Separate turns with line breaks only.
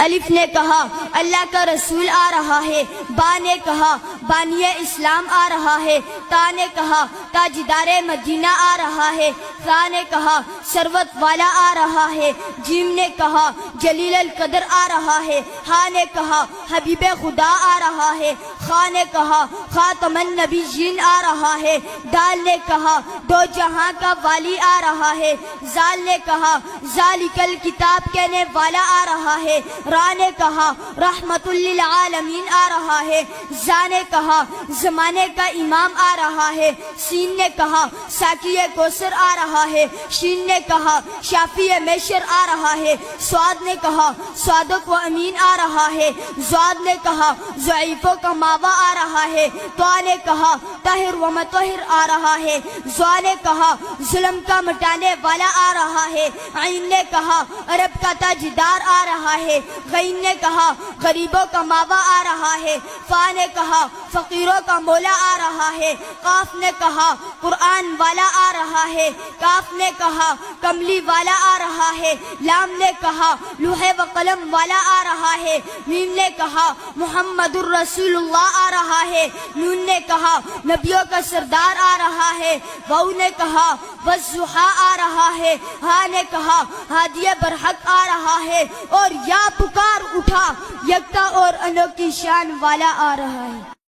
الف نے کہا اللہ کا رسول آ رہا ہے، با نے کہا بانی اسلام آ رہا ہے، تا نے کہا تاجدار مدینہ آ رہا ہے، سا نے کہا ثروت والا آ رہا ہے، جیم نے کہا جلیل القدر آ رہا ہے، ہا نے کہا حبیب خدا آ رہا ہے، خا نے کہا خاتم النبیین آ رہا ہے، دال نے کہا دو جہاں کا والی آ رہا ہے، زال نے کہا ذالک الکتاب کہنے والا آ رہا ہے، را نے کہا رحمت للعالمین آ رہا ہے، زا نے کہا زمانے کا امام آ رہا ہے، سین نے کہا ساقی کوثر آ رہا ہے، شین نے کہا شافی میشر آ رہا ہے، سواد نے کہا صادق و امین آ رہا ہے، زواد نے کہا ضعیفوں کا ماوا آ رہا ہے، طا نے کہا طاہر و مطہر آ رہا ہے، زوا نے کہا ظلم کا مٹانے والا آ رہا ہے، عین نے کہا عرب کا تاجدار آ رہا ہے، غین نے کہا غریبوں کا ماوا آ رہا ہے، فا نے کہا فقیروں کا مولا آ رہا ہے، قاف نے کہا قرآن والا آ رہا ہے، کاف نے کہا کملی والا آ رہا ہے، لام نے کہا لوح و قلم والا آ رہا ہے، میم نے کہا محمد الرسول اللہ آ رہا ہے، نون نے کہا نبیوں کا سردار آ رہا ہے، واو نے کہا والضحیٰ آ رہا ہے، ہا نے کہا ہادی برحق آ رہا ہے، اور یا پکار اٹھا یکتا اور انوکھی شان والا آ رہا ہے۔